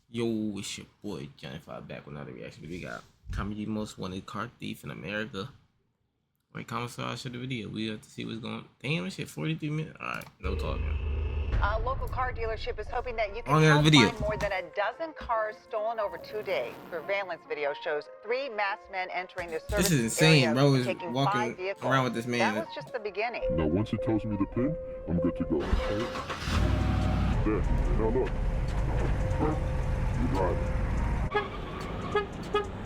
Yo, it's your boy Johnny Five back with another reaction. We got comedy most wanted car thief in America. Wait, comment so I show the video. We have to see what's going on. Damn, this shit 43 minutes. Alright, no talking. A local car dealership is hoping that you can On that help video. find more than a dozen cars stolen over 2 days. Surveillance video shows 3 masked men entering the service This is insane, area, bro. Is taking walking 5 vehicles. around with this man. That was just the beginning. Now, once it tells me the pin, I'm good to go. Okay? There. Now look. You got it.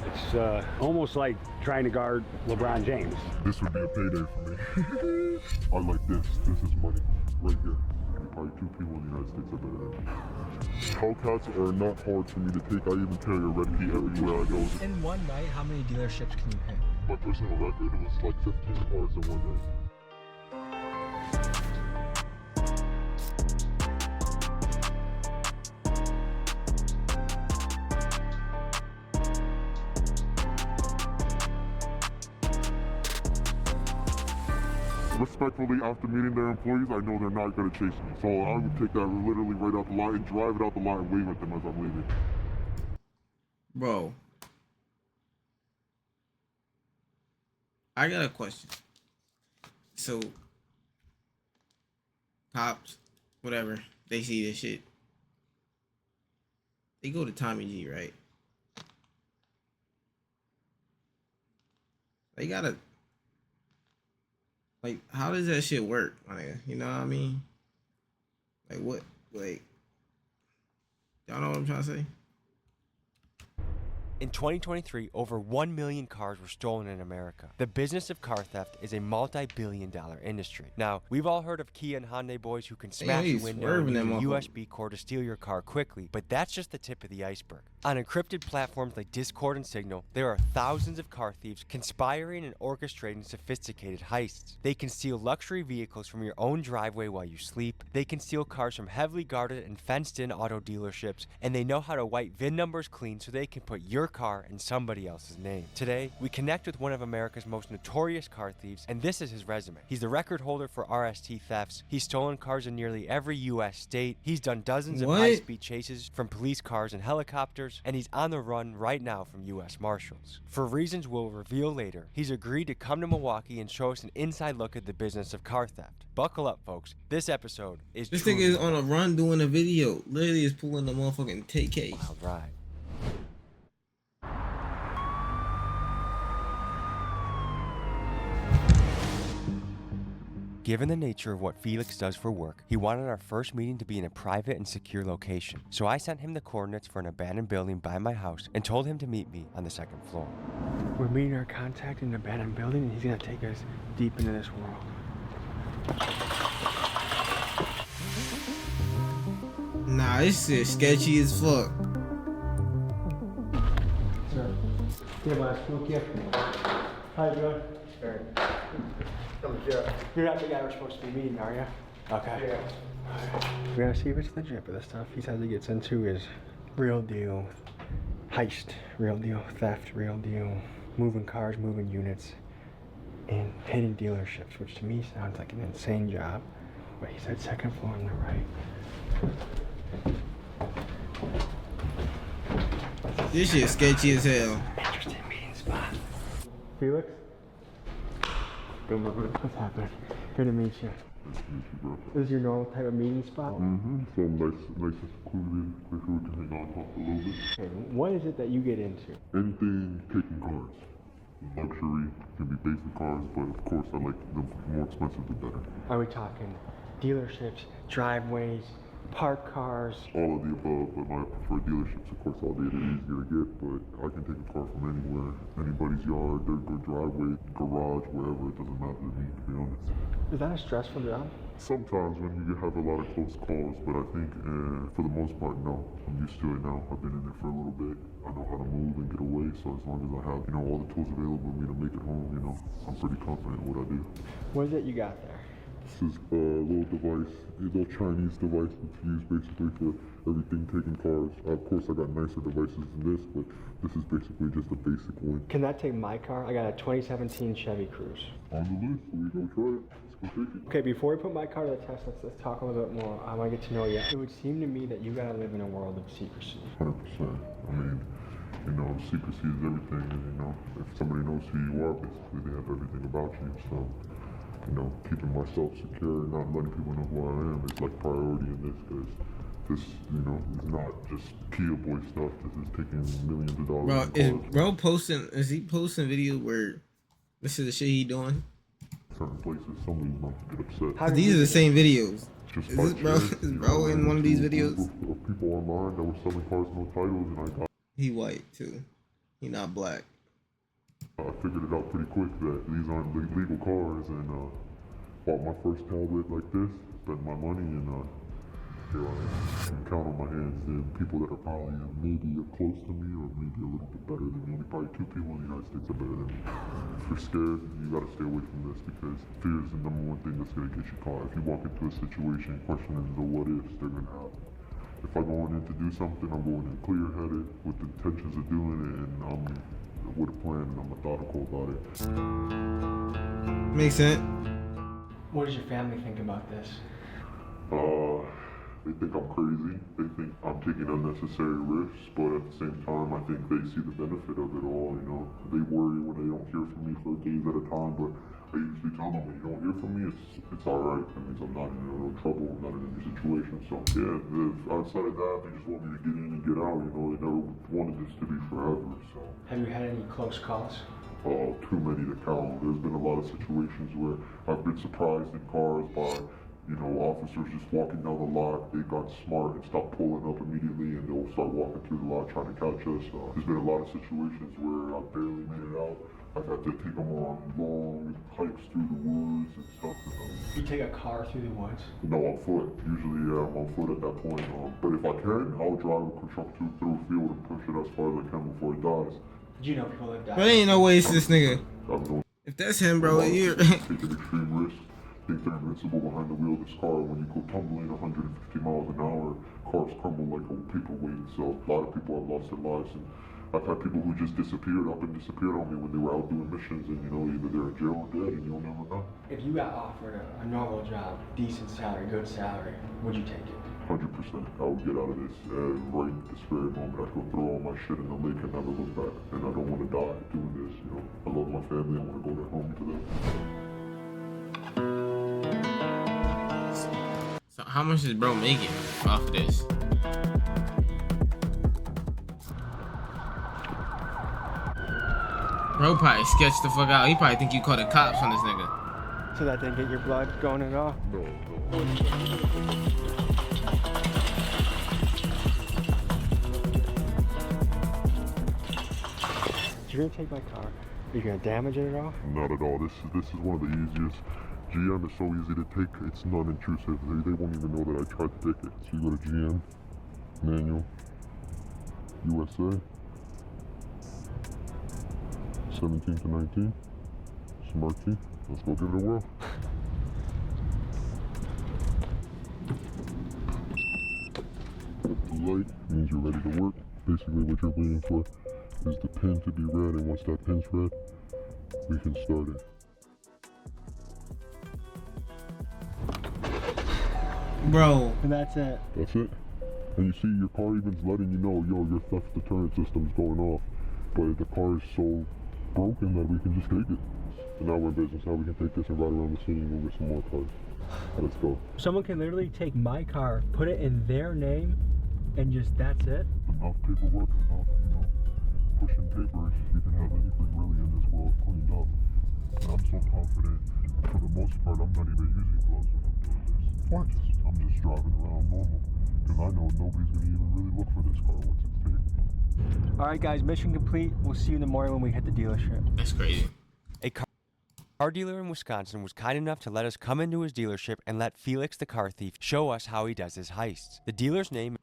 It's almost like trying to guard LeBron James. This would be a payday for me. I like this. This is money. Right here. Probably 2 people in the United States are better than me. Hellcats are not hard for me to take. I even carry a red key everywhere I go. In one night, how many dealerships can you hit? My personal record was like 15 cars in one day. Respectfully, after meeting their employees, I know they're not going to chase me. So I would take that literally right out the line and drive it out the line and wave at them as I'm leaving. Bro. I got a question. So, cops, whatever, they see this shit. They go to Tommy G, right? They gotta, like, how does that shit work? Like, you know what I mean? Like, what, like, y'all know what I'm trying to say? In 2023, over 1 million cars were stolen in America. The business of car theft is a multi-billion-dollar industry. Now, we've all heard of Kia and Hyundai boys who can smash a window and use a USB cord to steal your car quickly, but that's just the tip of the iceberg. On encrypted platforms like Discord and Signal, there are thousands of car thieves conspiring and orchestrating sophisticated heists. They can steal luxury vehicles from your own driveway while you sleep. They can steal cars from heavily guarded and fenced-in auto dealerships, and they know how to wipe VIN numbers clean so they can put your car in somebody else's name. Today, we connect with one of America's most notorious car thieves, and this is his resume. He's the record holder for RST thefts. He's stolen cars in nearly every U.S. state. He's done dozens of high-speed chases from police cars and helicopters, and he's on the run right now from U.S. Marshals. For reasons we'll reveal later, he's agreed to come to Milwaukee and show us an inside look at the business of car theft. Buckle up, folks. This episode is This nigga is on a run doing a video. Literally is pulling the motherfucking TK. All right. Given the nature of what Felix does for work, he wanted our first meeting to be in a private and secure location. So I sent him the coordinates for an abandoned building by my house and told him to meet me on the 2nd floor. We're meeting our contact in an abandoned building, and he's gonna take us deep into this world. Nah, this shit sketchy as fuck. Sir, yeah, boss, look here. How you doing? You're not the guy we're supposed to be meeting, are you? Okay. Yeah. We're gonna see if it's legit, but the stuff he says he gets into is real deal heist, real deal theft, real deal moving cars, moving units, and hitting dealerships, which to me sounds like an insane job. But he said 2nd floor on the right. This shit sketchy as hell. Interesting meeting spot. Felix? What's happening? Good to meet you. Nice to meet you, bro. This is your normal type of meeting spot? So nice and secluded. Make sure we can hang on, talk a little bit. Okay, what is it that you get into? Anything taking cars. Luxury can be basic cars, but of course I like the more expensive the better. Are we talking dealerships, driveways, parked cars? All of the above, but my preferred dealerships, of course, all day they're easier to get, but I can take a car from anywhere. Anybody's yard, their good driveway, garage, wherever, it doesn't matter to me, to be honest. Is that a stressful job? Sometimes when you have a lot of close calls, but I think for the most part, no. I'm used to it now. I've been in there for a little bit. I know how to move and get away, so as long as I have, all the tools available to me to make it home, I'm pretty confident in what I do. What is it you got there? This is a little device, a little Chinese device that's used basically for everything taking cars. Of course, I got nicer devices than this, but this is basically just a basic one. Can that take my car? I got a 2017 Chevy Cruise. On the list, we go try it. Let's go take it. Okay, before we put my car to the test, let's talk a little bit more. I want to get to know you. It would seem to me that you gotta live in a world of secrecy. 100%. I mean, you know, secrecy is everything, and you know, if somebody knows who you are, basically they have everything about you. So, you know, keeping myself secure and not letting people know who I am is like priority in this, because this, you know, is not just Kia boy stuff. This is taking millions of dollars. Is he posting video where this is the shit he doing? Certain places, somebody's not to get upset. Cause these are the same videos. Just Is this bro? shares, Is you bro know, in one of these to a videos? group of people online that were selling cars with no titles, and I got. He white too. He not black. I figured it out pretty quick that these aren't legal cars, and bought my first tablet like this, spent my money, and here I am. I can count on my hands the people that are probably maybe close to me or maybe a little bit better than me. Only probably 2 people in the United States are better than me. If you're scared, you gotta stay away from this, because fear is the #1 thing that's gonna get you caught. If you walk into a situation questioning the what ifs, they're gonna happen. If I'm going in to do something, I'm going in clear-headed with the intentions of doing it, and I'm with a plan, and I'm methodical about it. Makes sense. What does your family think about this? They think I'm crazy. They think I'm taking unnecessary risks, but at the same time, I think they see the benefit of it all, you know. They worry when they don't hear from me for days at a time, but I usually tell them when you don't hear from me, it's alright. That means I'm not in no trouble, I'm not in any situation. So yeah, outside of that, they just want me to get in and get out, you know. They never wanted this to be forever, so. Have you had any close calls? Too many to count. There's been a lot of situations where I've been surprised in cars by, you know, officers just walking down the lot. They got smart and stopped pulling up immediately, and they'll start walking through the lot trying to catch us. There's been a lot of situations where I barely made it out. I've had to take them on long hikes through the woods and stuff. You take a car through the woods? No, on foot. Usually, yeah, I'm on foot at that point. But if I can, I'll drive a truck through a field and push it as far as I can before it dies. Do you know people that die? But ain't no way it's this nigga. I've known If that's him, bro, you're. taking extreme risks. Think they're invincible behind the wheel of this car. When you go tumbling 150 miles an hour, cars crumble like a paperweight. So a lot of people have lost their lives, and I've had people who just disappeared on me when they were out doing missions, and you know, either they're in jail or dead, and you'll never know. If you got offered a normal job, decent salary, good salary, would you take it? 100%. I would get out of this right this very moment. I could throw all my shit in the lake and never look back. And I don't want to die doing this, you know. I love my family. I want to go back home to them. So how much is bro making off of this? Bro probably sketched the fuck out. He probably think you called the cops on this nigga. So that didn't get your blood going at all? No. You're gonna take my car. Are you gonna damage it at all? Not at all. This is one of the easiest. GM is so easy to take. It's non-intrusive. They won't even know that I tried to take it. So you go to GM, manual, USA, 17 to 19, smart key. Let's go give it a whirl. The light means you're ready to work. Basically what you're waiting for is the pin to be red, and once that pin's red, we can start it. Bro. And that's it. That's it. And you see your car even's letting you know, yo, your theft deterrent system's going off. But the car is so broken that we can just take it. And now we're in business. Now we can take this and ride around the city and go get some more cars. Let's go. Someone can literally take my car, put it in their name, and just that's it? Enough paperwork, enough, you know, pushing papers. You can have anything really in this world cleaned up. And I'm so confident. For the most part, I'm not even using gloves when I'm doing this. What? I'm just driving around normal. Because I know nobody's going to even really look for this car once it's taken. Alright guys, mission complete. We'll see you in the morning when we hit the dealership. That's crazy. A car dealer in Wisconsin was kind enough to let us come into his dealership and let Felix the car thief show us how he does his heists. The dealer's name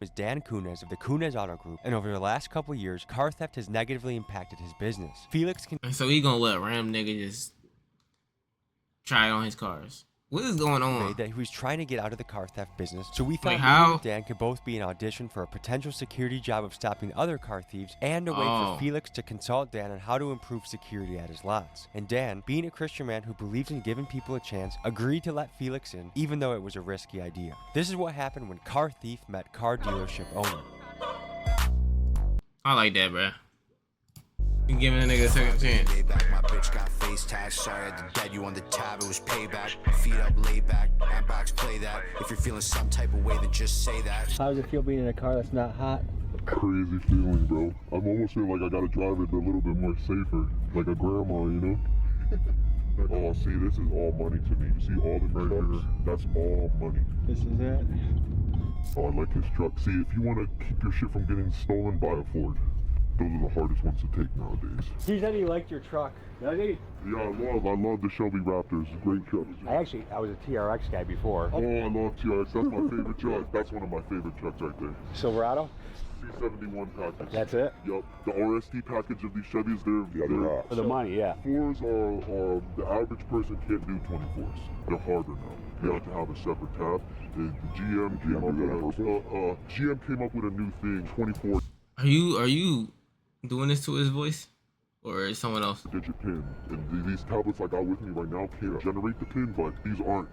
is Dan Kunez of the Kunez Auto Group, and over the last couple years, car theft has negatively impacted his business. Felix can... So he gonna let a random nigga just try it on his cars. What is going on? That he was trying to get out of the car theft business, so we thought how? Dan could both be an audition for a potential security job of stopping other car thieves and a way for Felix to consult Dan on how to improve security at his lots. And Dan, being a Christian man who believes in giving people a chance, agreed to let Felix in, even though it was a risky idea. This is what happened when car thief met car dealership owner. I like that, bruh. You giving a nigga a second chance. My bitch got face tags. Sorry I had to dead you on the tab. It was payback. Feet up, lay back. Handbox, play that. If you're feeling some type of way, then just say that. How does it feel being in a car that's not hot? Crazy feeling, bro. I'm almost feeling like I gotta drive it a little bit more safer, like a grandma, you know? Oh, see, this is all money to me. You see all the trucks? That's all money. This is it. Oh, I like his truck. See, if you want to keep your shit from getting stolen, buy a Ford. Those are the hardest ones to take nowadays. He said he liked your truck. Does he? Yeah, I love the Shelby Raptors. Great truck. I was a TRX guy before. Oh, I love TRX. That's my favorite truck. That's one of my favorite trucks right there. Silverado? C71 package. That's it? Yep. The RST package of these Chevys, they're hot. For the money, yeah. 4s are the average person can't do 24s. They're harder now. You have to have a separate tab. The GM came up with a new thing, 24. Are you doing this to his voice? Or is someone else? Digit pin. And these tablets I got with me right now can't generate the pin, but these aren't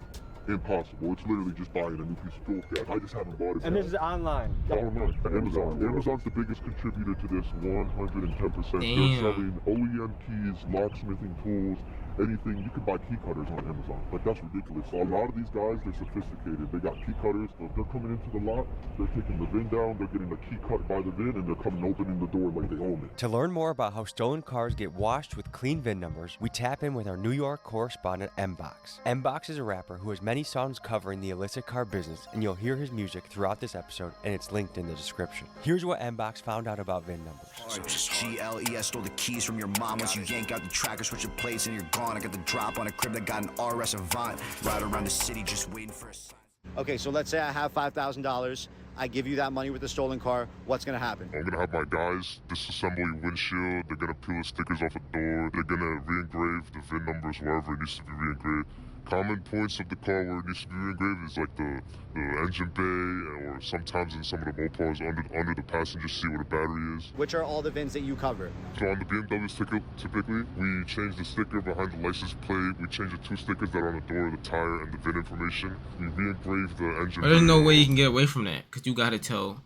impossible. It's literally just buying a new piece of toolkit. I just haven't bought it. And this is online. Online. Amazon. Amazon's the biggest contributor to this, 110%. Damn. They're selling OEM keys, locksmithing tools, anything. You can buy key cutters on Amazon. Like, that's ridiculous. A lot of these guys, they're sophisticated. They got key cutters. They're coming into the lot, they're taking the VIN down, they're getting the key cut by the VIN, and they're coming opening the door like they own it. To learn more about how stolen cars get washed with clean VIN numbers, we tap in with our New York correspondent, M-Box. M-Box is a rapper who has many songs covering the illicit car business, and you'll hear his music throughout this episode, and it's linked in the description. Here's what M-Box found out about VIN numbers. So just GLE, I stole the keys from your mom. Once you yank out the tracker, switch your place, and you're gone. I got the drop on a crib that got an RS Avant. Ride around the city just waiting for a sign. Okay, so let's say I have $5,000. I give you that money with the stolen car. What's gonna happen? I'm gonna have my guys disassemble your windshield. They're gonna peel the stickers off the door. They're gonna re-engrave the VIN numbers wherever it needs to be re-engraved. Common points of the car where it needs to be re-engraved is like the engine bay, or sometimes in some of the Mopars under the passenger seat where the battery is. Which are all the VINs that you cover? So on the BMWs typically, we change the sticker behind the license plate. We change the 2 stickers that are on the door, the tire, and the VIN information. We re-engrave the engine bay. There's no way you can get away from that, because you gotta tell.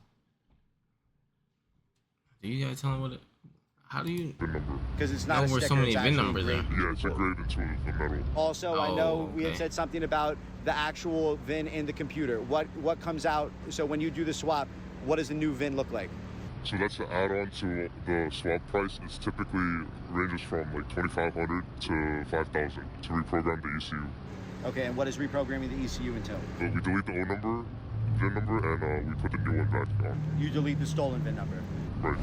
Do you gotta tell him what it... How do you... VIN number. Because it's not a where sticker, so many it's VIN actually numbers are. engraved. Yeah, it's engraved into the metal. Also, I know we had okay. said something about the actual VIN in the computer. What comes out, so when you do the swap, what does the new VIN look like? So that's the add-on to the swap price. It's typically ranges from like $2,500 to $5,000 to reprogram the ECU. Okay, and what is reprogramming the ECU entail? But we delete the old number, VIN number, and we put the new one back on. You delete the stolen VIN number. Right.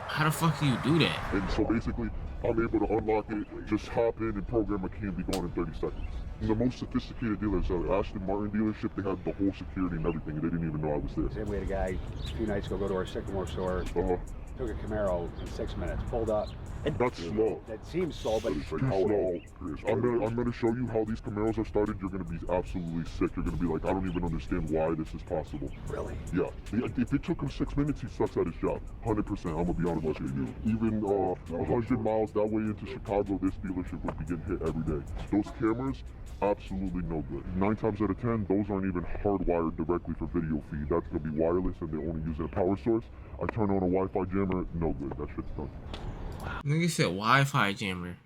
How the fuck do you do that? And so basically, I'm able to unlock it, just hop in and program a key and be gone in 30 seconds. And the most sophisticated dealers, Aston Martin dealership, they had the whole security and everything, and they didn't even know I was there. We had a guy a few nights ago go to our Sycamore store, took a Camaro in 6 minutes, pulled up. And that's slow. That seems slow, but It's like how slow it is. I'm gonna show you how these Camaros are started. You're gonna be absolutely sick. You're gonna be like, I don't even understand why this is possible. Really? Yeah. If it took him 6 minutes, he sucks at his job. 100%. I'm gonna be honest with you. Even 100 miles that way into Chicago, this dealership would be getting hit every day. Those cameras, absolutely no good. 9 times out of 10, those aren't even hardwired directly for video feed. That's gonna be wireless, and they're only using a power source. I turn on a Wi-Fi jammer, no good. That shit's done. Nigga said Wi-Fi jammer.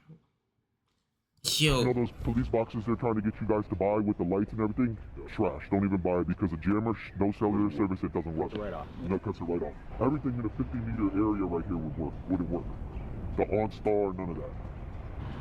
Yo. You know those police boxes they're trying to get you guys to buy with the lights and everything? Trash. Don't even buy it because a jammer, no cellular service, it doesn't work. right off. No, cuts it right off. Everything in a 50-meter area right here wouldn't work. The OnStar, none of that.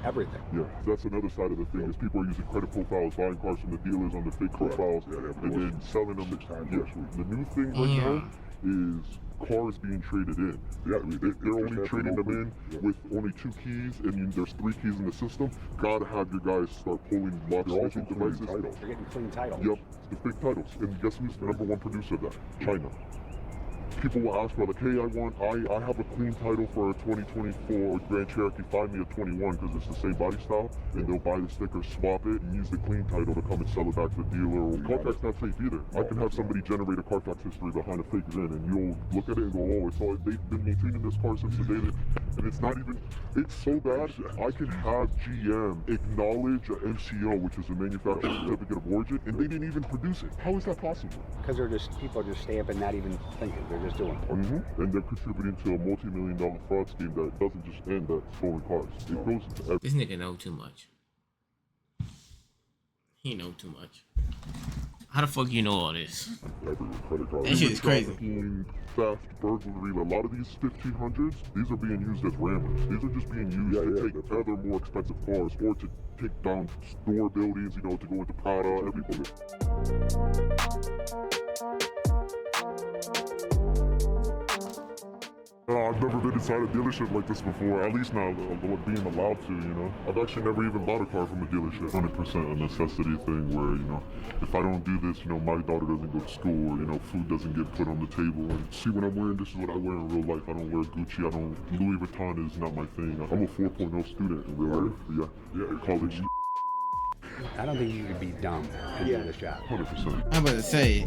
Everything. Yeah, that's another side of the thing is people are using credit profiles, buying cars from the dealers on the fake profiles, and then selling them. The new thing right now is cars being traded in. Yeah, they're only trading them in with only 2 keys, and there's 3 keys in the system. Gotta have your guys start pulling locksmithing devices. They're getting clean titles. Yep, the fake titles. And guess who's the #1 producer of that? China. people will ask me like, hey, I have a clean title for a 2024 Grand Cherokee, find me a 21 because it's the same body style, and they'll buy the sticker, swap it, and use the clean title to come and sell it back to the dealer. Carfax not safe either. I can have somebody generate a Carfax history behind a fake VIN, and you'll look at it and go, oh, it's all, they've been maintaining this car since the day that, and it's not even, it's so bad, I can have GM acknowledge a MCO, which is a manufacturer certificate of origin, and they didn't even produce it. How is that possible? Because people are just stamping, not even thinking. They're just doing it. And they're contributing to a multi-million-dollar fraud scheme that doesn't just end at stolen cars. It goes into every. This nigga know too much. He know too much. How the fuck you know all this? That shit is crazy. Theft, burglary, a lot of these 1500s, these are being used as rammers. These are just being used to take other more expensive cars or to take down store buildings, you know, to go into Prada, everybody. I've never been inside a dealership like this before, at least not being allowed to, you know. I've actually never even bought a car from a dealership. 100% a necessity thing where, you know, if I don't do this, you know, my daughter doesn't go to school or, you know, food doesn't get put on the table. And see, when I'm wearing, this is what I wear in real life. I don't wear Gucci, Louis Vuitton is not my thing. I'm a 4.0 student in real life. Yeah, college. I don't think you could be dumb and do this job. 100%. I'm about to say.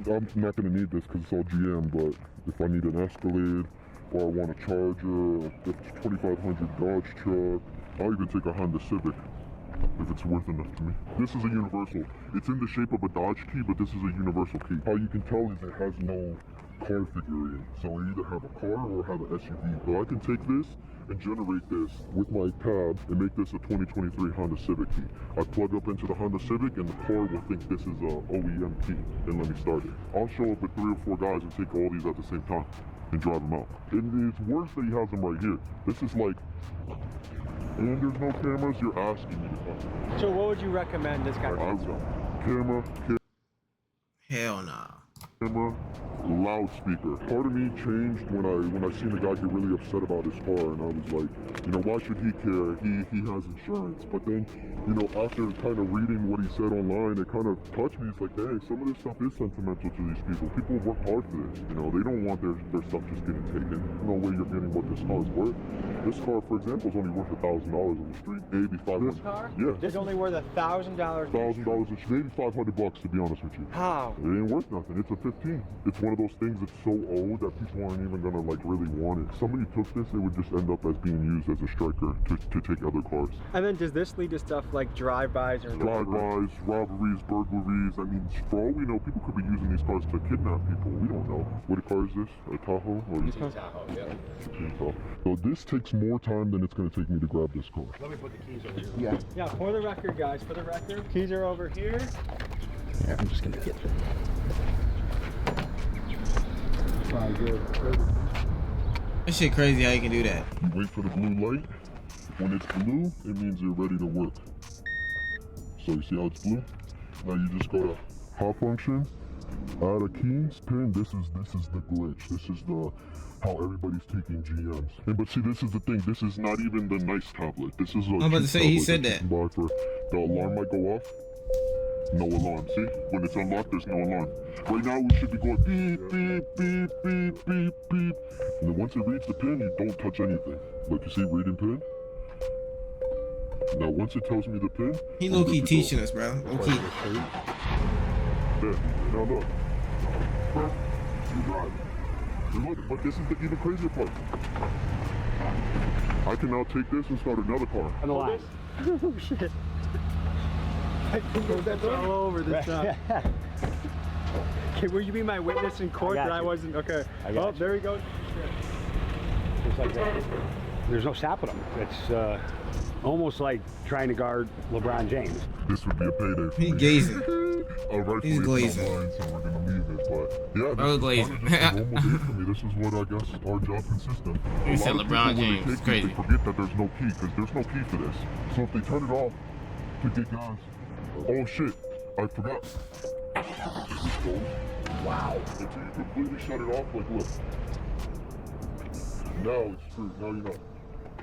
I'm not going to need this because it's all GM, but if I need an Escalade or I want a Charger, a 2500 Dodge truck, I'll even take a Honda Civic if it's worth enough to me. This is a universal. It's in the shape of a Dodge key, but this is a universal key. How you can tell is it has no car figure in. So I either have a car or have an SUV. So I can take this and generate this with my tab and make this a 2023 Honda Civic key. I plug up into the Honda Civic and the car will think this is a OEM key and let me start it. I'll show up with 3 or 4 guys and take all these at the same time and drive them out. And it's worse that he has them right here. This is like, and there's no cameras, you're asking me to come. So what would you recommend this guy? Camera. Hell nah. Camera, loudspeaker. Part of me changed when I seen the guy get really upset about his car, and I was like, you know, why should he care? He has insurance. But then, you know, after kind of reading what he said online, it kind of touched me. It's like, dang, some of this stuff is sentimental to these people. People work hard for this. You know, they don't want their stuff just getting taken. No way you're getting what this car is worth. This car, for example, is only worth $1,000 on the street. Maybe $500. This car? Yeah. This is only worth $1,000. $1,000, maybe $500 to be honest with you. How? It ain't worth nothing. It's a 15. It's one of those things that's so old that people aren't even gonna like really want it. If somebody took this, it would just end up as being used as a striker to take other cars. And then does this lead to stuff like drive-bys or drive-bys, robberies, burglaries? I mean, for all we know, people could be using these cars to kidnap people. We don't know. What car is this? A Tahoe? Or is it? Tahoe, yeah. So this takes more time than it's gonna take me to grab this car. Let me put the keys over here. Yeah, for the record, guys, for the record, keys are over here. Yeah, I'm just gonna get That shit crazy how you can do that. You wait for the blue light. When it's blue, it means you're ready to work. So you see how it's blue? Now you just go to hot function, add a keys pin. This is the glitch. This is the how everybody's taking GMs. And but see, this is the thing. This is not even the nice tablet. This is a I'm about to say, he said that. Buy for, the alarm might go off. No alarm. See? When it's unlocked, there's no alarm. Right now, we should be going beep, beep, beep, beep, beep, beep. And then once it reads the pin, you don't touch anything. Like you see, reading pin. Now, once it tells me the pin, he low-key teaching us, bro. Low-key. There. Now look. You drive. And look, but this is the even crazier part. I can now take this and start another car. on the line. Oh, shit. I think that's all over this time. Okay, will you be my witness in court that I wasn't? Okay. Oh, there we go. Just like that. There's no stopping them. It's almost like trying to guard LeBron James. This would be a payday for He me. gazing. He's glazing. Online, so we're gonna leave it, but yeah, Bro, glazing. This is a normal day for me. This is what I guess our job consists of. You said LeBron James. It's It's crazy. They forget that there's no key, because there's no key for this. So if they turn it off to get gas, oh shit, I forgot. This goes. Wow. Until you completely shut it off, like look. Now it's true. Now you know.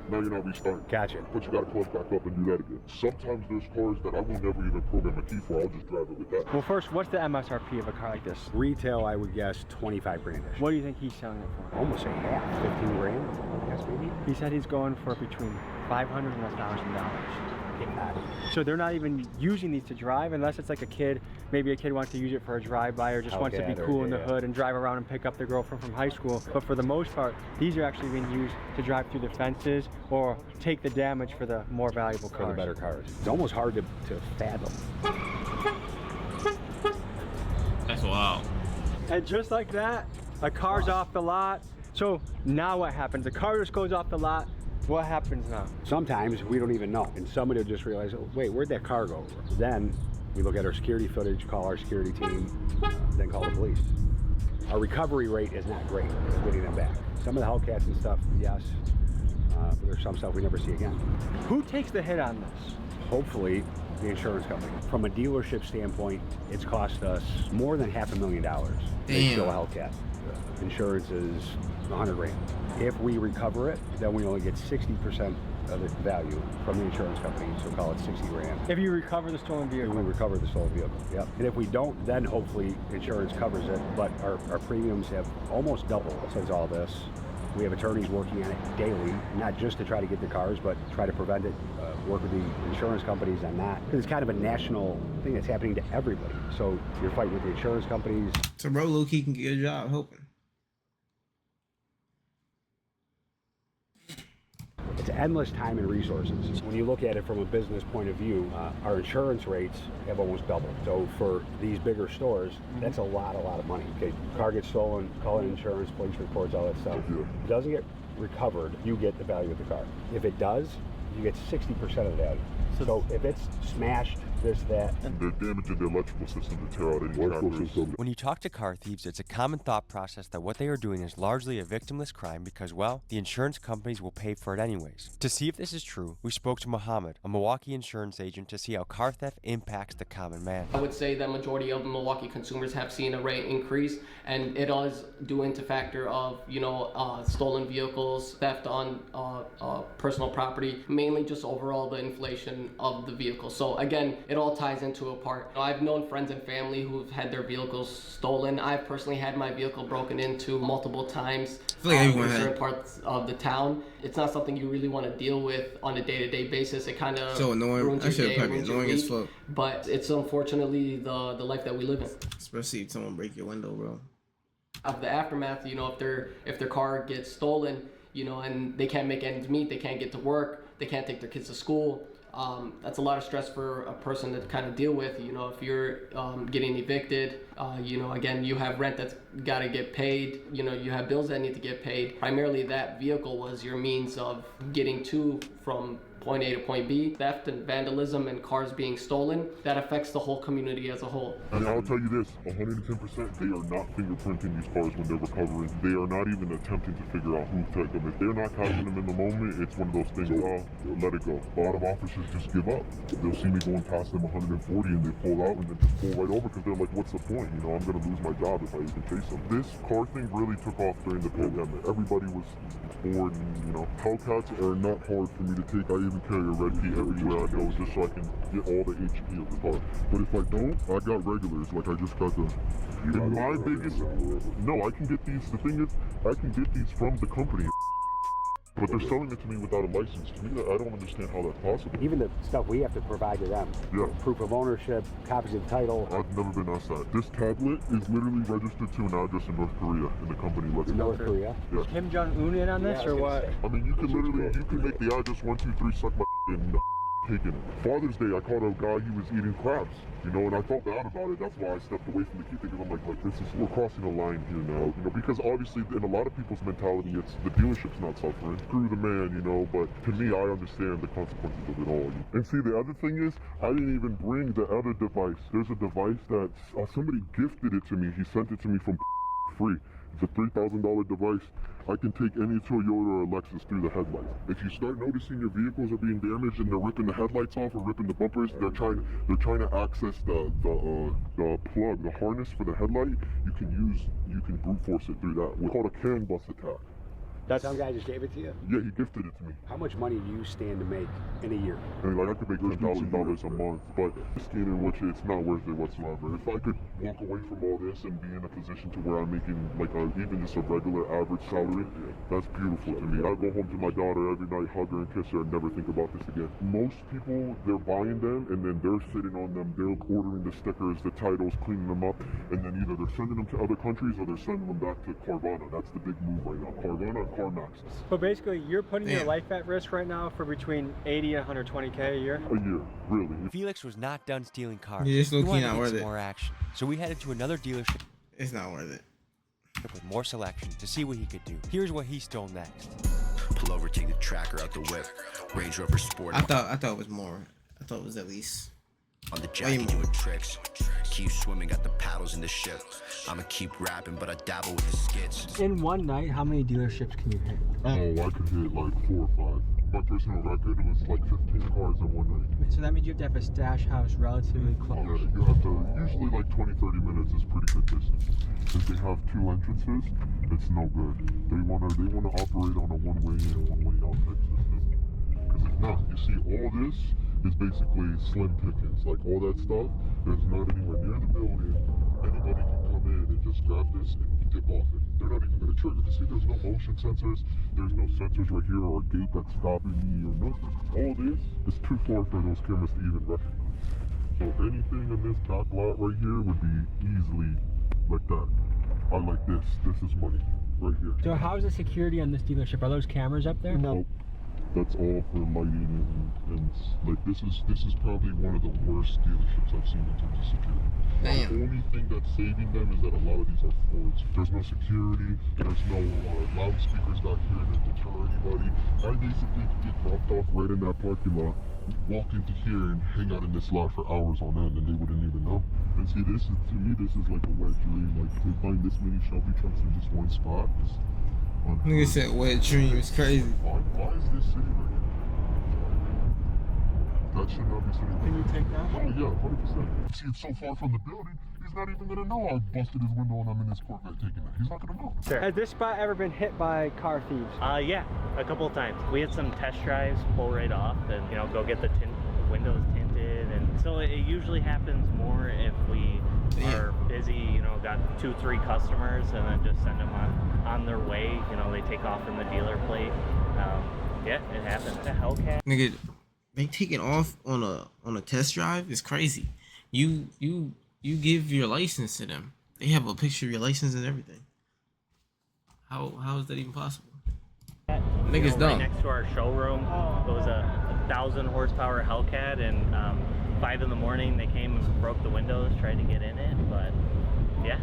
now you're not restarting. Gotcha. But you gotta close back up and do that again. Sometimes there's cars that I will never even program a key for, I'll just drive it with that. Well, first, what's the MSRP of a car like this? Retail, I would guess 25 grand-ish. What do you think he's selling it for? Almost a half, 15 grand, I guess maybe. He said he's going for between $500 and $1,000. So they're not even using these to drive unless it's like a kid, maybe a kid wants to use it for a drive-by or just wants to be cool in the hood and drive around and pick up their girlfriend from high school. But for the most part, these are actually being used to drive through the fences or take the damage for the more valuable cars. For the better cars. It's almost hard to fathom. That's wild. And just like that, a car's off the lot. So now what happens? The car just goes off the lot. What happens now? Sometimes we don't even know, and somebody will just realize, oh, wait, where'd that car go? Then we look at our security footage, call our security team, then call the police. Our recovery rate is not great getting them back. Some of the Hellcats and stuff, yes, but there's some stuff we never see again. Who takes the hit on this? Hopefully, the insurance company. From a dealership standpoint, it's cost us more than $500,000 to still a Hellcat. Insurance is 100 grand. If we recover it, then we only get 60% of the value from the insurance company, so call it 60 grand. If you recover the stolen vehicle? If we recover the stolen vehicle, yep. And if we don't, then hopefully insurance covers it, but our premiums have almost doubled since all this. We have attorneys working on it daily, not just to try to get the cars, but try to prevent it, work with the insurance companies on that. It's kind of a national thing that's happening to everybody. So you're fighting with the insurance companies. So bro, low-key can get a job helping. It's endless time and resources. When you look at it from a business point of view, our insurance rates have almost doubled. So for these bigger stores, that's a lot of money. Okay, car gets stolen, call in insurance, police reports, all that stuff. If it doesn't get recovered, you get the value of the car. If it does, you get 60% of the value. So if it's smashed, this, that. They're damaging the electrical system to tear out any trackers. When you talk to car thieves, it's a common thought process that what they are doing is largely a victimless crime because, well, the insurance companies will pay for it anyways. To see if this is true, we spoke to Mohammed, a Milwaukee insurance agent, to see how car theft impacts the common man. I would say that majority of Milwaukee consumers have seen a rate increase, and it is due into factor of, stolen vehicles, theft on personal property, mainly just overall the inflation of the vehicle. So again, it all ties into a part. I've known friends and family who've had their vehicles stolen. I've personally had my vehicle broken into multiple times in certain parts of the town. It's not something you really want to deal with on a day-to-day basis. It kind of ruins your day, ruins your week. But it's unfortunately the life that we live in. Especially if someone break your window, bro. Of the aftermath, if their car gets stolen, and they can't make ends meet, they can't get to work, they can't take their kids to school. That's a lot of stress for a person to kind of deal with. If you're getting evicted, again, you have rent that's got to get paid. You have bills that need to get paid. Primarily, that vehicle was your means of getting to from point A to point B. Theft and vandalism and cars being stolen, that affects the whole community as a whole. And I'll tell you this, 110%, they are not fingerprinting these cars when they're recovering. They are not even attempting to figure out who took them. If they're not catching them in the moment, it's one of those things, let it go. A lot of officers just give up. They'll see me going past them 140 and they pull out and then just pull right over because they're like, what's the point? I'm going to lose my job if I even chase them. This car thing really took off during the pandemic. Everybody was bored and, Hellcats are not hard for me to take. I even carry a red key everywhere I go just so I can get all the HP of the car. But if I don't, I got regulars. Like I just got the... And my biggest... No, I can get these... The thing is, I can get these from the company. But they're selling it to me without a license. To me, I don't understand how that's possible. Even the stuff we have to provide to them. Yeah. Proof of ownership, copies of title. I've never been asked that. This tablet is literally registered to an address in North Korea, and the company lets me. North Korea? Yeah. Is Kim Jong-un in on this, or what? I mean, you can make the address 123 suck my and taking it. Father's Day, I caught a guy, he was eating crabs, and I felt bad about it. That's why I stepped away from the key thing, because I'm like, we're crossing a line here now, because obviously in a lot of people's mentality, it's the dealership's not suffering. Screw the man, but to me, I understand the consequences of it all. And see, the other thing is, I didn't even bring the other device. There's a device that somebody gifted it to me. He sent it to me from free. It's a $3,000 device. I can take any Toyota or Lexus through the headlights. If you start noticing your vehicles are being damaged and they're ripping the headlights off or ripping the bumpers, they're trying to access the plug, the harness for the headlight. You can brute force it through that. It's called a CAN bus attack. That's some guy just gave it to you? Yeah, he gifted it to me. How much money do you stand to make in a year? And like I could make $10,000 a month, but scheme in which it's not worth it whatsoever. If I could walk away from all this and be in a position to where I'm making like even just a regular average salary, that's beautiful to me. I go home to my daughter every night, hug her and kiss her, and never think about this again. Most people, they're buying them and then they're sitting on them, they're ordering the stickers, the titles, cleaning them up, and then either they're sending them to other countries or they're sending them back to Carvana. That's the big move right now. Carvana and CarMax. So basically, you're putting your life at risk right now for between 80 and 120K a year? A year, really. Felix was not done stealing cars. Yeah, it's He low-key wanted to not get worth some it. more action. So we headed to another dealership It's not worth it. with more selection to see what he could do. Here's what he stole next. Pull over, take the tracker out the whip. Range Rover Sport. I thought it was more. I thought it was at least On the jockey doing tricks. Keep swimming, got the paddles in the ship. I'ma keep rapping, but I dabble with the skits. In one night, how many dealerships can you hit? Oh, I could hit like 4 or 5. My personal record was like 15 cars in one night. So that means you have to have a stash house relatively close. Yeah, you have to, usually like 20-30 minutes is pretty good distance. If they have 2 entrances, it's no good. They wanna operate on a one-way in and one-way out type system. Because if not, you see all this is basically slim pickings. Like all that stuff, there's not anywhere near the building. Anybody can come in and just grab this and dip off it. They're not even gonna trigger. You see, there's no motion sensors. There's no sensors right here or a gate that's stopping me or nothing. All this is too far for those cameras to even recognize. So anything in this back lot right here would be easily like that. I like this. This is money right here. So how's the security on this dealership? Are those cameras up there? No. That's all for lighting and like this is probably one of the worst dealerships I've seen in terms of security. Damn. The only thing that's saving them is that a lot of these are Fords. There's no security, there's no loudspeakers back here to deter anybody. I basically could get dropped off right in that parking lot, walk into here and hang out in this lot for hours on end and they wouldn't even know. And see, to me this is like a wet dream. Like to find this many Shelby trucks in just one spot is Nigga said wet dream. It's crazy. Why is this sitting right here? That should not be sitting. Can you take that? Oh yeah, 100%. See, it's so far from the building, he's not even gonna know I busted his window and I'm in his Corvette taking that. He's not gonna know. Has this spot ever been hit by car thieves? Yeah, a couple of times. We had some test drives pull right off and, you know, go get the windows tinted. And so it usually happens more if we are busy, you know, got 2-3 customers and then just send them on their way. You know, they take off in the dealer plate. Yeah, it happens. The Hellcat. Nigga, they take it off on a test drive. It's crazy. You give your license to them. They have a picture of your license and everything. How is that even possible? Niggas dumb. Right next to our showroom, it was a 1,000 horsepower Hellcat, and 5 in the morning they came and broke the windows, tried to get in it, but yeah,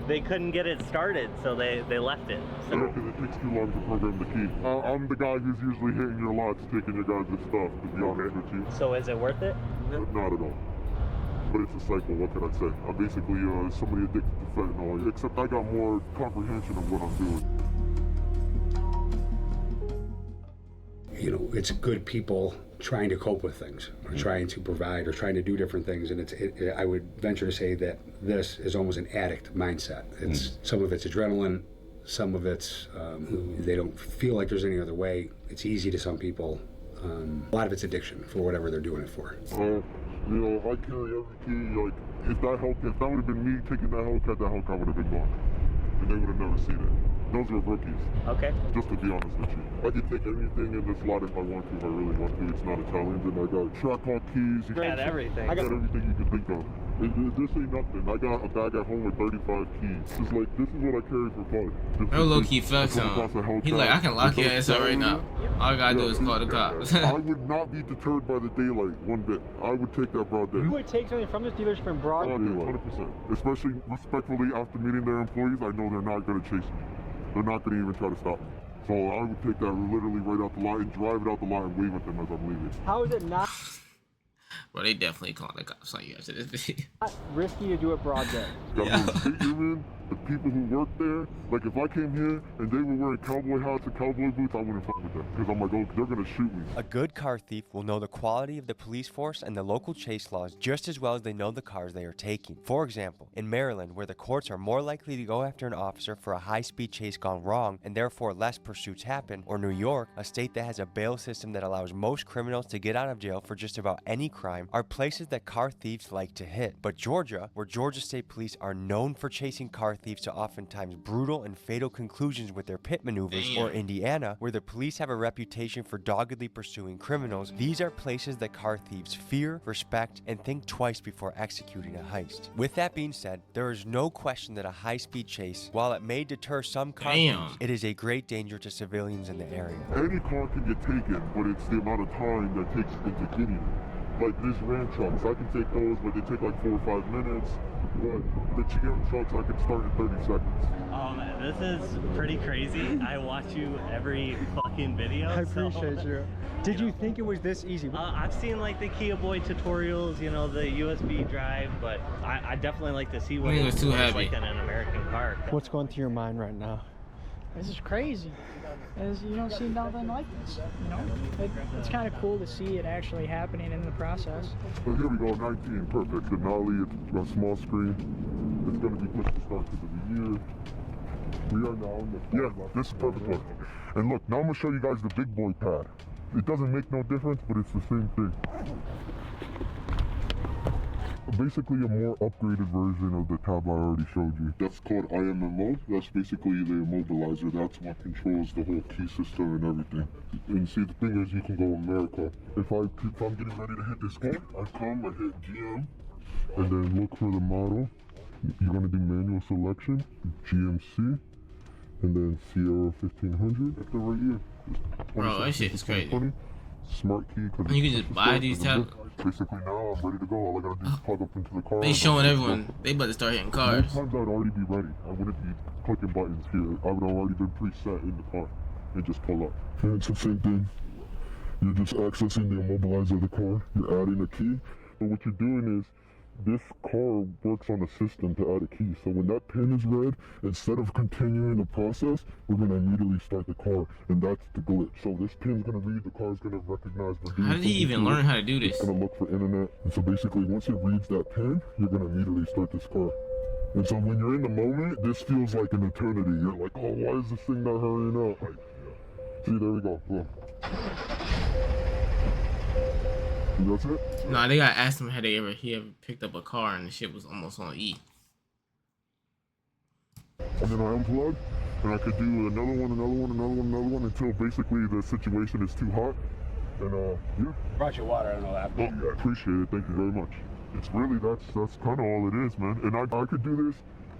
they couldn't get it started, so they left it. So. Yeah, because it takes too long to program the key. I'm the guy who's usually hitting your lots, taking your guys' stuff, to be honest with you. So is it worth it? Not at all. But it's a cycle, what can I say? I'm basically somebody addicted to fentanyl, except I got more comprehension of what I'm doing. You know, it's good people trying to cope with things, or trying to provide, or trying to do different things, and I would venture to say that this is almost an addict mindset. It's some of it's adrenaline, some of it's they don't feel like there's any other way. It's easy to some people. A lot of it's addiction for whatever they're doing it for. You know, I carry every key. Like, if that would have been me taking that Hellcat would have been gone, and they would have never seen it. Those are rookies. Okay. Just to be honest with you. I can take anything in this lot if I want to, if I really want to. It's not a challenge. And I got track hawk keys. You got everything. I got everything you can think of. This ain't nothing. I got a bag at home with 35 keys. This is what I carry for fun. No low key flex on. He like, I can lock your ass up right now. All I gotta do is call the cops. I would not be deterred by the daylight one bit. I would take that broad day. You would take something from this dealership in broad daylight? 100%. Especially respectfully after meeting their employees, I know they're not gonna chase me. They're not going to even try to stop me. So I would take that literally right out the lot and drive it out the lot and wave at them as I'm leaving. How is it not? Bro, they definitely called the cops on you after this video. Not risky to do it broad day. Got to state you're in, the people who work there. Like if I came here and they were wearing cowboy hats and cowboy boots, I wouldn't fuck with them. Because I'm like, oh, they're gonna shoot me. A good car thief will know the quality of the police force and the local chase laws just as well as they know the cars they are taking. For example, in Maryland, where the courts are more likely to go after an officer for a high-speed chase gone wrong and therefore less pursuits happen, or New York, a state that has a bail system that allows most criminals to get out of jail for just about any crime, are places that car thieves like to hit. But Georgia, where Georgia State Police are known for chasing car thieves to oftentimes brutal and fatal conclusions with their pit maneuvers, or Indiana, where the police have a reputation for doggedly pursuing criminals, these are places that car thieves fear, respect, and think twice before executing a heist. With that being said, there is no question that a high-speed chase, while it may deter some car thieves, it is a great danger to civilians in the area. Any car can get taken, but it's the amount of time that takes into getting it. Like these Ram trucks, I can take those, but they take like 4 or 5 minutes. But the GM trucks, I can start in 30 seconds. This is pretty crazy. I watch you every fucking video. I appreciate you. Did you think it was this easy? I've seen like the Kia Boy tutorials, you know, the USB drive, but I definitely like to see what it's like in an American car. What's going through your mind right now? This is crazy. You don't see nothing like this, you know? It's kind of cool to see it actually happening in the process. So here we go, 19, perfect. Denali, it's a small screen. It's going to be pushed to start because of the year. We are now in the this is perfect one. And look, now I'm going to show you guys the big boy pad. It doesn't make no difference, but it's the same thing. Basically a more upgraded version of the tab I already showed you. That's called IMMO. That's basically the immobilizer. That's what controls the whole key system and everything. And see, the thing is, you can go America. If I'm getting ready to hit this car, I hit GM, and then look for the model. You're gonna do manual selection, GMC, and then Sierra 1500. At the right ear. Bro, that shit is crazy. Smart key. You can just buy these tabs. Basically now I'm ready to go. All I gotta do is plug up into the car. They showing everyone they about to start hitting cars. Most times I'd already be ready. I wouldn't be clicking buttons here. I would have already been preset in the car and just pull up. And it's the same thing. You're just accessing the immobilizer of the car. You're adding a key. But what you're doing is this car works on a system to add a key. So when that pin is read, instead of continuing the process, we're going to immediately start the car. And that's the glitch. So this pin's going to read, the car's going to recognize. How did he even learn how to do this? It's going to look for internet. And so basically, once it reads that pin, you're going to immediately start this car. And so when you're in the moment, this feels like an eternity. You're like, oh, why is this thing not hurrying up? Like, see, there we go. Look. That's it? Nah, they gotta ask him had he ever picked up a car and the shit was almost on E. And then I unplug, and I could do another one until basically the situation is too hot. And yeah. Brought you water, I don't know that. Oh, yeah, I appreciate it. Thank you very much. It's really that's kind of all it is, man. And I could do this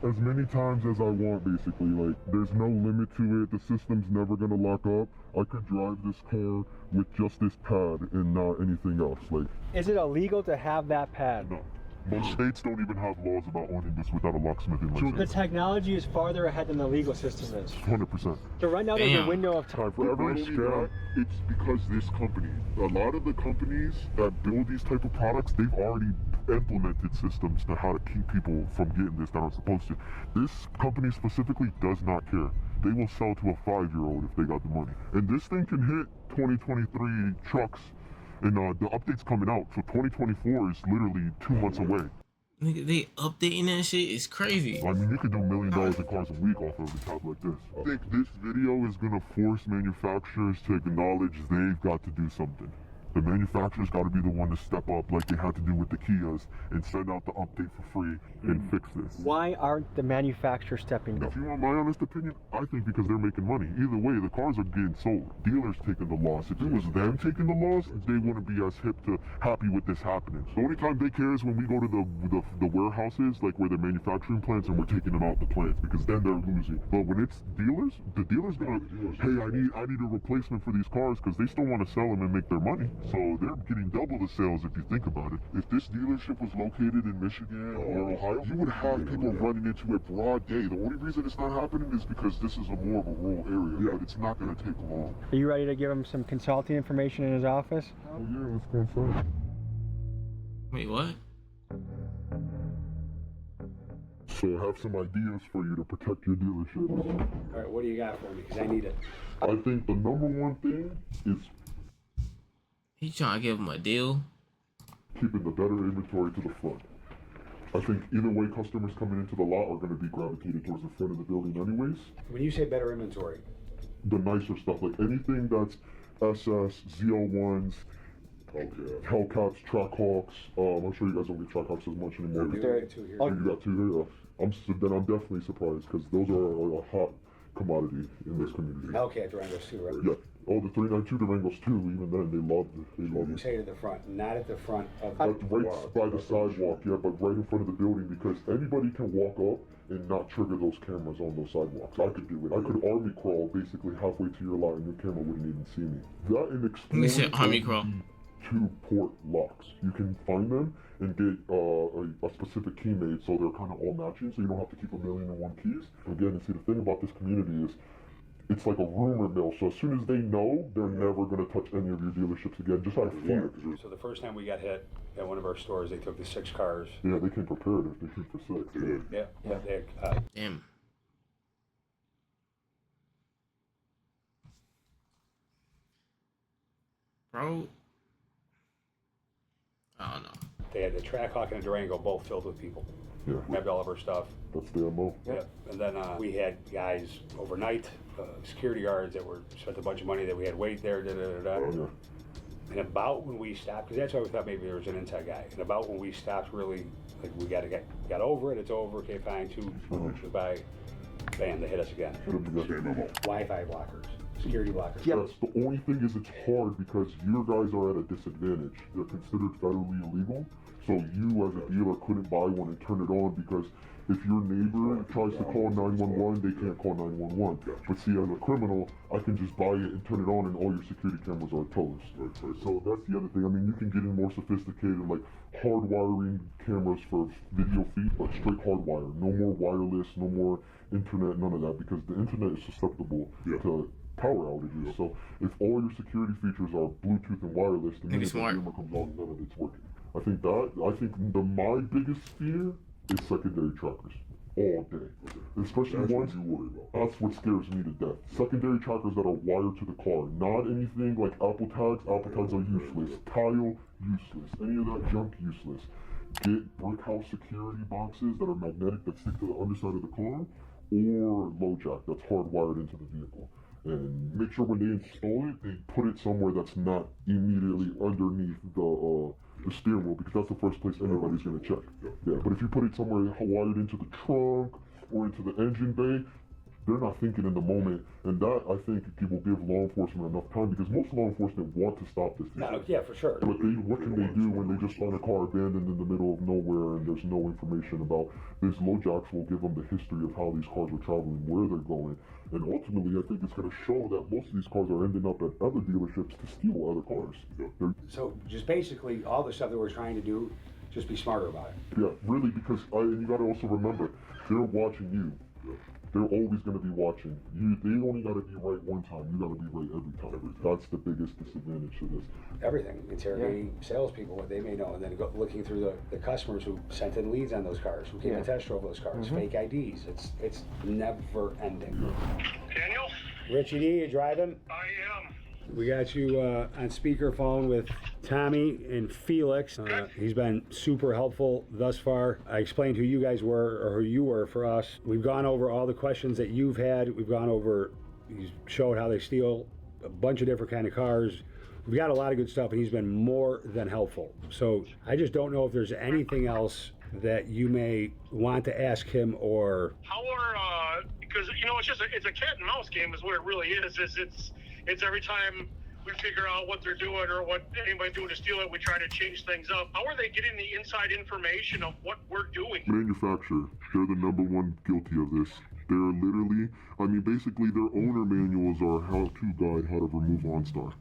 as many times as I want, basically. Like, there's no limit to it. The system's never gonna lock up. I could drive this car with just this pad and not anything else. Like, is it illegal to have that pad? No. Most states don't even have laws about owning this without a locksmithing license. The technology is farther ahead than the legal system is. 100%. So right now there's a window of time. For every scam, it's because this company, a lot of the companies that build these type of products, they've already implemented systems to how to keep people from getting this that aren't supposed to. This company specifically does not care. They will sell to a 5-year-old if they got the money. And this thing can hit 2023 trucks. And the update's coming out, so 2024 is literally 2 months away. Nigga, they updating that shit is crazy. I mean, you could do $1 million in cars a week off of a tab like this. I think this video is gonna force manufacturers to acknowledge they've got to do something. The manufacturer's got to be the one to step up like they had to do with the Kias and send out the update for free and fix this. Why aren't the manufacturers stepping up? If you want my honest opinion, I think because they're making money. Either way, the cars are getting sold. Dealers taking the loss. If it was them taking the loss, they wouldn't be as happy with this happening. The only time they care is when we go to the warehouses, like where they're manufacturing plants, and we're taking them out the plants, because then they're losing. But when it's dealers, the dealers gonna, hey, I need a replacement for these cars because they still want to sell them and make their money. So they're getting double the sales if you think about it. If this dealership was located in Michigan or Ohio, you would have people running into it broad day. The only reason it's not happening is because this is more of a rural area, but it's not going to take long. Are you ready to give him some consulting information in his office? Oh yeah, let's go inside. Wait, what? So I have some ideas for you to protect your dealership. All right, what do you got for me? Because I need it. I think the number one thing is He trying to give him a deal. keeping the better inventory to the front. I think either way, customers coming into the lot are going to be gravitated towards the front of the building anyways. When you say better inventory, The nicer stuff, like anything that's SS, ZL1s, Hellcats, Trackhawks. I'm sure you guys don't get Trackhawks as much anymore. there are two here. Oh, you got two here? I'm definitely surprised because those are a hot commodity in this community. Hellcat Durangos too, right? Yeah. Oh, the 392 Durangos too. Even then, they love it. They love You it. say to the front, not at the front of Right by the sidewalk, yeah, but right in front of the building because anybody can walk up and not trigger those cameras on those sidewalks. I could do it. I could army crawl basically halfway to your lot and your camera wouldn't even see me. That and He said exploring army crawl. 2-port locks. You can find them and get a specific key made so they're kind of all matching so you don't have to keep 1,000,001 keys. Again, see, the thing about this community is it's like a rumor mill, so as soon as they know, they're never going to touch any of your dealerships again, just out of fear. So the first time we got hit at one of our stores, they took the 6 cars. Yeah, they came prepared if they came for 6. Yeah, yeah. They, Damn. Bro. I don't know. They had the Trackhawk and the Durango both filled with people. Yeah. Grabbed all of our stuff. That's the MO. Yeah. And then we had guys overnight, security guards that were spent a bunch of money that we had wait there. Yeah. And about when we stopped, because that's why we thought maybe there was an inside guy. And about when we stopped, really, like we got over it. It's over. Okay, fine. 2 minutes by, bam, they hit us again. Wi-Fi blockers, security blockers. Yes, the only thing is it's hard because your guys are at a disadvantage. They're considered federally illegal. So you as a dealer couldn't buy one and turn it on because if your neighbor tries to call 911, they can't call 911. But see, as a criminal, I can just buy it and turn it on and all your security cameras are toast. So that's the other thing. I mean, you can get in more sophisticated, like hardwiring cameras for video feed, but straight hardwire. No more wireless, no more internet, none of that, because the internet is susceptible to power outages. So if all your security features are Bluetooth and wireless, the minute the camera comes on, none of it's working. I think my biggest fear is secondary trackers all day. Especially ones you worry about. That's what scares me to death. Secondary trackers that are wired to the car. Not anything like Apple tags. Apple tags are useless. Tile, useless. Any of that junk, useless. Get brick house security boxes that are magnetic that stick to the underside of the car, or low jack that's hardwired into the vehicle. And make sure when they install it, they put it somewhere that's not immediately underneath the steering wheel, because that's the first place anybody's going to check. Yeah, but if you put it somewhere wired into the trunk or into the engine bay, they're not thinking in the moment, and that, I think, will give law enforcement enough time, because most law enforcement want to stop this. Yeah, for sure. But what can they do when they just find a car abandoned in the middle of nowhere and there's no information about this? Low jacks will give them the history of how these cars are traveling, where they're going, and ultimately I think it's going to show that most of these cars are ending up at other dealerships to steal other cars. So just basically all the stuff that we're trying to do, just be smarter about it. Yeah, really, because and you got to also remember, they're watching you. They're always going to be watching. They only got to be right one time. You got to be right every time. That's the biggest disadvantage to this. Everything. Interrogating salespeople, what they may know, and then looking through the customers who sent in leads on those cars, who came to test drove those cars, fake IDs. It's never ending. Daniel? Richie D, you driving? I am. We got you on speakerphone with Tommy and Felix. He's been super helpful thus far. I explained who you guys were, or who you were for us. We've gone over all the questions that you've had. We've gone over, he's showed how they steal a bunch of different kind of cars. We've got a lot of good stuff, and he's been more than helpful. So I just don't know if there's anything else that you may want to ask him, or... How are, because, you know, it's a cat and mouse game is what it really is. It's every time we figure out what they're doing or what anybody's doing to steal it, we try to change things up. How are they getting the inside information of what we're doing? Manufacturer, they're the number one guilty of this. They're literally, I mean, basically their owner manuals are how-to guide how to remove OnStar.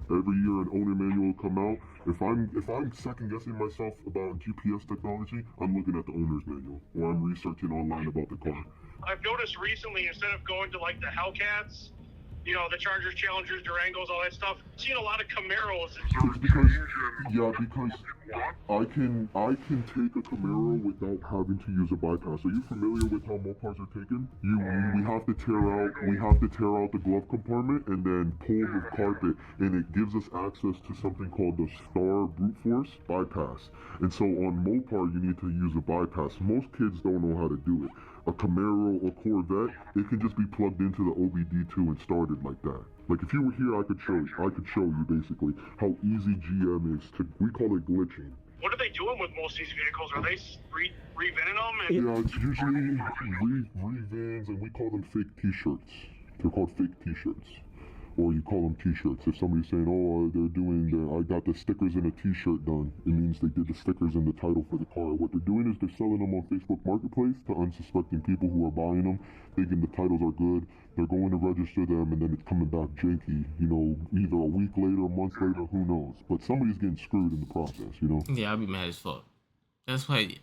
Every year an owner manual will come out. If I'm second guessing myself about GPS technology, I'm looking at the owner's manual, or I'm researching online about the car. I've noticed recently, instead of going to like the Hellcats, you know, the Chargers, Challengers, Durangos, all that stuff, I've seen a lot of Camaros. Because I can take a Camaro without having to use a bypass. Are you familiar with how Mopars are taken? We have to tear out the glove compartment and then pull the carpet, and it gives us access to something called the Star Brute Force bypass. And so on Mopar, you need to use a bypass. Most kids don't know how to do it. A Camaro or Corvette, it can just be plugged into the OBD2 and started like that. Like if you were here, I could show you basically how easy GM is to. We call it glitching. What are they doing with most of these vehicles? Are they re-vinning them? Yeah, it's usually re-vans, and we call them fake T-shirts. They're called fake T-shirts, or you call them T-shirts. If somebody's saying, "Oh, I got the stickers in a T-shirt done," it means they did the stickers in the title for the car. What they're doing is they're selling them on Facebook Marketplace to unsuspecting people who are buying them, thinking the titles are good. They're going to register them, and then it's coming back janky. Either a week later, a month later, who knows? But somebody's getting screwed in the process. Yeah, I'd be mad as fuck. That's why.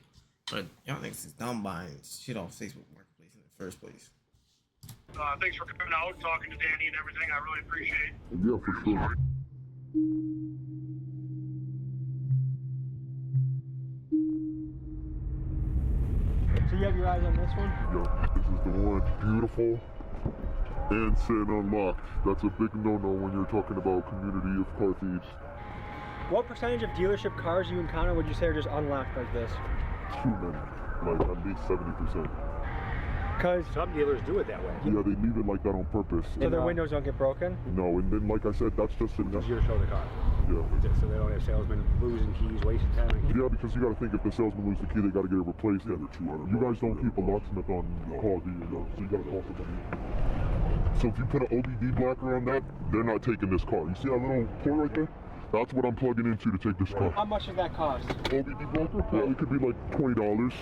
But y'all niggas is dumb buying shit off Facebook Marketplace in the first place. Thanks for coming out, talking to Danny and everything. I really appreciate it. Yeah, for sure. So you have your eyes on this one? Yeah, this is the one. Beautiful and sitting unlocked. That's a big no-no when you're talking about a community of car thieves. What percentage of dealership cars you encounter would you say are just unlocked like this? Too many. Like at least 70%. Because some dealers do it that way. Yeah, they leave it like that on purpose. So their windows don't get broken? No, and then like I said, that's just easier to show the car. Yeah. So they don't have salesmen losing keys, wasting time. Yeah, because you got to think if the salesman loses the key, they got to get it replaced. Yeah, you guys don't keep a locksmith on call, do you? So you got to call somebody. So if you put an OBD blocker on that, they're not taking this car. You see that little port right there? That's what I'm plugging into to take this car. How much does that cost? OBD blocker? Yeah, it could be like $20.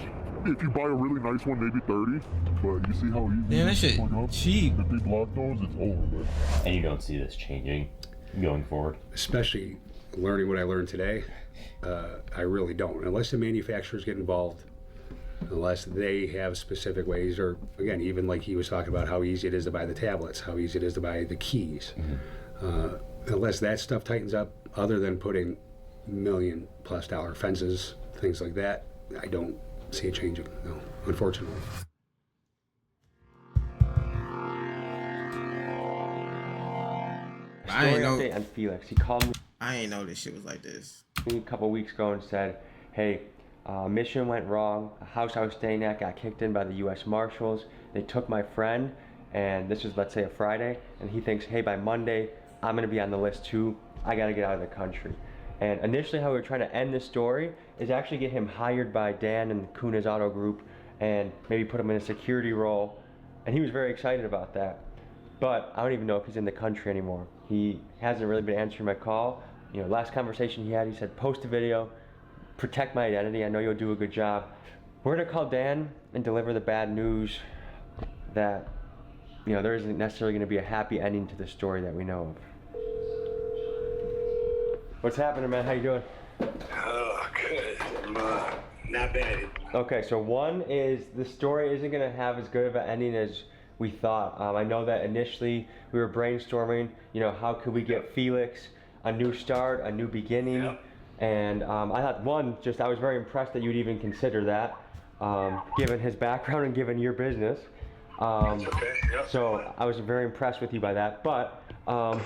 If you buy a really nice one, maybe $30. But you see how easy that shit cheap. If they block those, it's over, man. And you don't see this changing going forward? Especially learning what I learned today, I really don't. Unless the manufacturers get involved, unless they have specific ways, or again, even like he was talking about how easy it is to buy the tablets, how easy it is to buy the keys. Unless that stuff tightens up, other than putting $1 million+ fences, things like that, I don't see it changing, no, unfortunately. I ain't know. And Felix, he called me. I ain't know this shit was like this. A couple weeks ago and said, "Hey, mission went wrong. A house I was staying at got kicked in by the U.S. Marshals. They took my friend, and this was, let's say, a Friday. And he thinks, hey, by Monday, I'm gonna be on the list too. I gotta get out of the country." And initially, how we were trying to end this story is actually get him hired by Dan and Kuna's Auto Group, and maybe put him in a security role. And he was very excited about that. But I don't even know if he's in the country anymore. He hasn't really been answering my call. Last conversation he had, he said, post a video, protect my identity. I know you'll do a good job. We're gonna call Dan and deliver the bad news that, there isn't necessarily gonna be a happy ending to the story that we know of. What's happening, man? How you doing? Oh, good. Not bad. Okay, so one is the story isn't gonna have as good of an ending as we thought. I know that initially we were brainstorming, how could we get Felix a new start, a new beginning, and I thought I was very impressed that you'd even consider that, given his background and given your business. So I was very impressed with you by that. But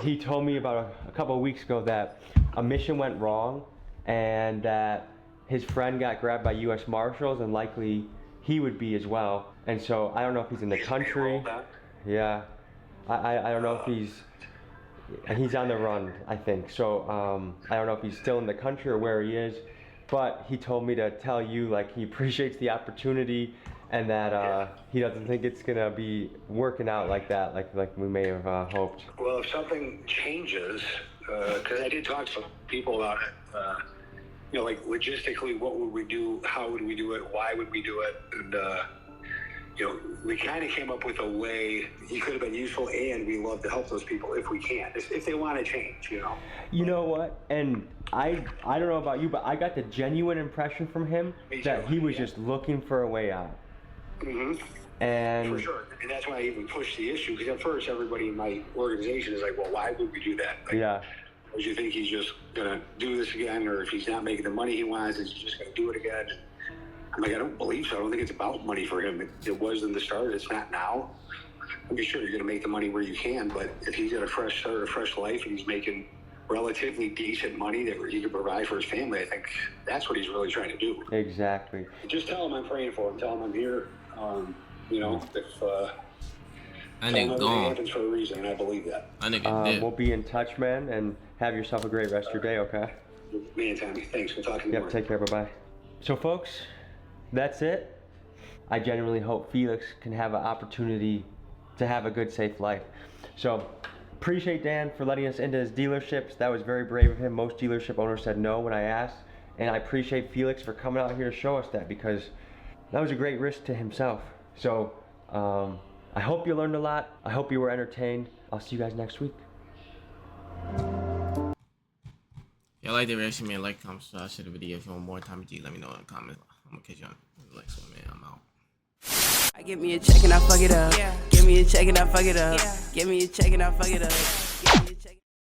he told me about a couple of weeks ago that a mission went wrong, and that his friend got grabbed by U.S. Marshals, and likely he would be as well. And so I don't know if he's in the country. Yeah, I don't know if he's on the run, I think. So I don't know if he's still in the country or where he is. But he told me to tell you, he appreciates the opportunity, and that he doesn't think it's gonna be working out like that, like we may have hoped. Well, if something changes, because I did talk to people about it, logistically, what would we do? How would we do it? Why would we do it? And we kind of came up with a way he could have been useful, and we love to help those people if we can, if they want to change, You know what? And I don't know about you, but I got the genuine impression from him that he was just looking for a way out. And for sure, and that's why I even pushed the issue, because at first everybody in my organization is like, well, why would we do that? Or do you think he's just gonna do this again, or if he's not making the money he wants, is he just gonna do it again? I'm like, I don't believe so. I don't think it's about money for him. It was in the start. It's not now. I mean, sure, you're gonna make the money where you can, but if he's got a fresh start, a fresh life, and he's making relatively decent money that he can provide for his family, I think that's what he's really trying to do. Exactly. Just tell him I'm praying for him. Tell him I'm here. You know, if I think everything happens for a reason, and I believe that. I think it did. We'll be in touch, man, and have yourself a great rest of your day, okay? Man, Tommy, thanks for talking. Yep, take care, bye-bye. So, folks, that's it. I genuinely hope Felix can have an opportunity to have a good, safe life. So, appreciate Dan for letting us into his dealerships. That was very brave of him. Most dealership owners said no when I asked. And I appreciate Felix for coming out here to show us that, because that was a great risk to himself. So, I hope you learned a lot. I hope you were entertained. I'll see you guys next week. Yeah, like the reaction, man. Like, comment, share the video. If you want more Tommy G, let me know in the comments. I'm gonna catch you on the next one, man. I'm out. I give me a check and I fuck it up. Yeah. Give me a check and I fuck it up. Yeah. Give me a check and I fuck it up. Give me a check.